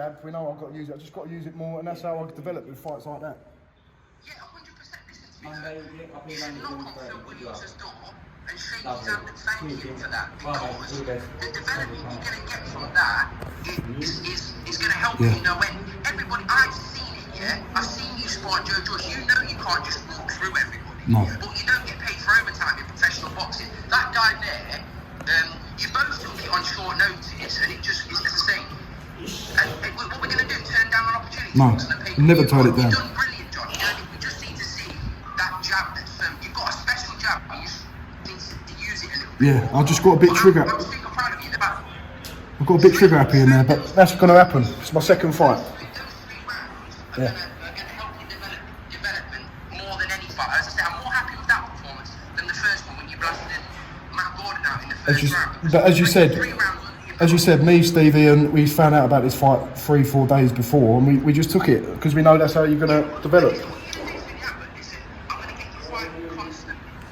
jab. We know I've got to use it. I just got to use it more, and that's how I develop with fights like that. Yeah, 100%. Listen to me. You should knock on Phil Williams' door and shake his hand and thank him for that, because the development you're going to get from that is going to help you. You know, when everybody, I've seen it. Yeah, I've seen you spar Joyce. You know you can't just walk through everybody. No. But you don't get paid for overtime in professional boxing. That guy there, you both took it on short notice, and it's the same. And what we're going to do, turn down an opportunity? No, never turn it down. You've done brilliant, John. We just need to see that jab that's, you've got a special jab, you just need to use it a little bit. Yeah, I just got a bit trigger. I'm super proud of you. I've got a bit trigger happy in there, but that's going to happen. It's my second fight. Those 3 rounds are going to help you develop development more than any fight. As I said, I'm more happy with that performance than the first one when you blasted Matt Gordon out in the first round. But as you said, me, Steve, Ian, we found out about this fight 3-4 days before, and we just took it because we know that's how you're going to develop.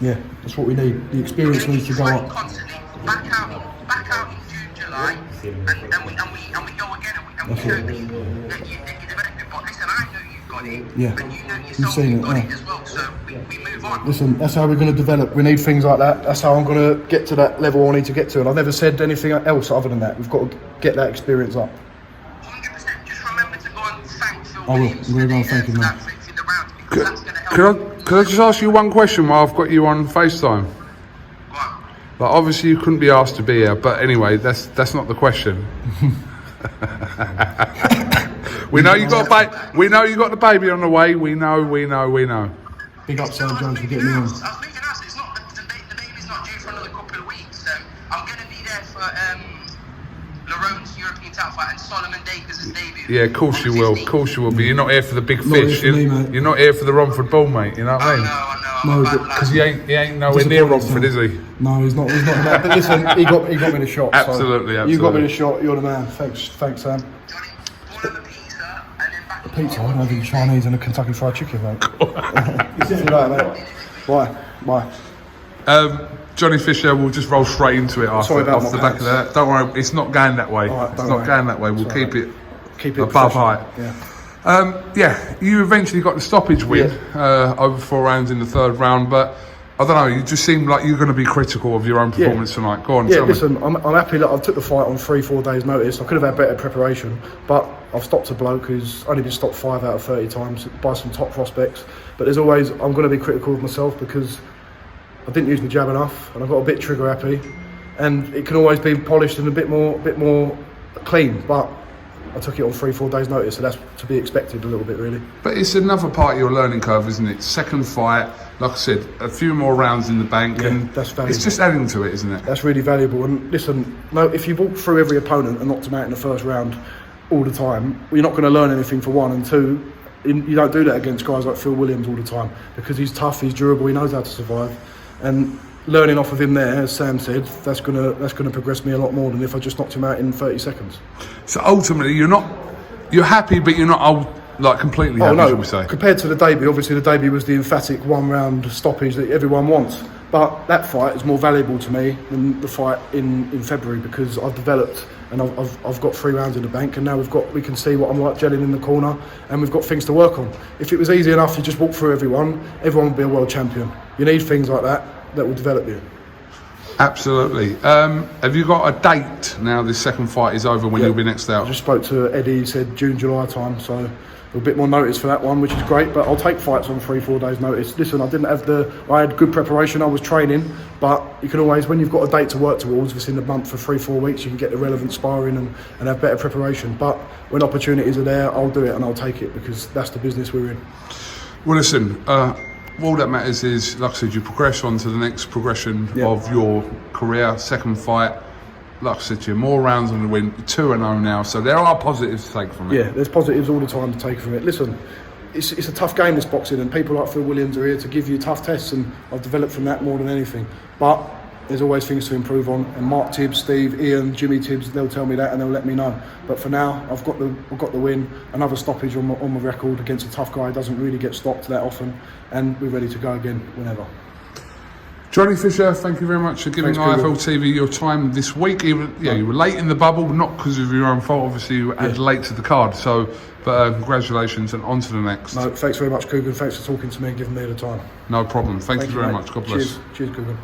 Yeah, that's what we need. The experience needs to go up. Constantly. Back out in June, July, and we go again, and we show that you developed it. But listen, I know you've got it, yeah. and you know yourself you've got it as well. So we move on. Listen, that's how we're going to develop. We need things like that. That's how I'm going to get to that level I need to get to. And I've never said anything else other than that. We've got to get that experience up. 100%. Just remember to go and thank Phil I will. Williams I'm going to go and thank him now. for the round, because that's going to help. Could I just ask you one question while I've got you on FaceTime? Like, obviously you couldn't be asked to be here, but anyway, that's not the question. We know you got we know you got the baby on the way. We know. Big up, Spar Joyce, for getting me on. I was thinking, it's not the baby's not due for another couple of weeks. So I'm going to be there for Larone's European title fight and Solomon Dakers' debut. Yeah, of course you will. Of course you will. But you're not here for the big fish. You're not here for the Romford Bull, mate. You know what I mean? I know. Because he ain't nowhere near Romford, is he? No, he's not. That. But listen, he got me the shot. Absolutely. You got me the shot. You're the man. Thanks, Sam. Johnny, one of a pizza and then back. Pizza? I don't have any Chinese and a Kentucky Fried Chicken, mate. See you later, mate. Bye. Johnny Fisher, we'll just roll straight into it off the back of that. Don't worry, it's not going that way. Right, it's not going that way. We'll keep it above height. Yeah. You eventually got the stoppage win over 4 rounds in the 3rd round, but I don't know, you just seem like you're going to be critical of your own performance tonight. Go on, tell me. Listen, I'm happy that I took the fight on 3-4 days notice. I could have had better preparation, but I've stopped a bloke who's only been stopped 5 out of 30 times by some top prospects. But there's always, I'm going to be critical of myself because I didn't use my jab enough and I got a bit trigger happy, and it can always be polished and a bit more clean, but I took it on 3-4 days notice, so that's to be expected a little bit, really. But it's another part of your learning curve, isn't it? Second fight, like I said, a few more rounds in the bank, and that's valuable. It's just adding to it, isn't it? That's really valuable. And listen, if you walk through every opponent and knock them out in the first round all the time, you're not going to learn anything for one, and two, you don't do that against guys like Phil Williams all the time, because he's tough, he's durable, he knows how to survive, and learning off of him there, as Sam said, that's gonna progress me a lot more than if I just knocked him out in 30 seconds. So ultimately, you're happy, but you're not completely happy, should we say? Compared to the debut, obviously the debut was the emphatic 1-round stoppage that everyone wants. But that fight is more valuable to me than the fight in February, because I've developed and I've got 3 rounds in the bank, and now we can see what I'm like gelling in the corner, and we've got things to work on. If it was easy enough to just walk through everyone would be a world champion. You need things like that will develop you. Absolutely. Have you got a date now this second fight is over when you'll be next out? I just spoke to Eddie, he said June, July time, so a bit more notice for that one, which is great, but I'll take fights on 3-4 days notice. Listen, I had good preparation, I was training, but you can always, when you've got a date to work towards within the month for 3-4 weeks, you can get the relevant sparring and have better preparation. But when opportunities are there, I'll do it and I'll take it, because that's the business we're in. Well, listen, all that matters is, like I said, you progress on to the next progression of your career. Second fight, like I said to you, more rounds on the win, 2-0 now, so there are positives to take from it. Yeah, there's positives all the time to take from it. Listen, it's a tough game, this boxing, and people like Phil Williams are here to give you tough tests, and I've developed from that more than anything. But there's always things to improve on, and Mark Tibbs, Steve, Ian, Jimmy Tibbs, they'll tell me that and they'll let me know. But for now, I've got the win, another stoppage on my record against a tough guy who doesn't really get stopped that often, and we're ready to go again whenever. Johnny Fisher, thank you very much for giving Thanks, IFL TV your time this week. Even you were late in the bubble, not because of your own fault. Obviously, you added late to the card. So, but congratulations and on to the next. No, thanks very much, KUGAN. Thanks for talking to me and giving me the time. No problem. Thank you very much. God bless. Cheers, KUGAN.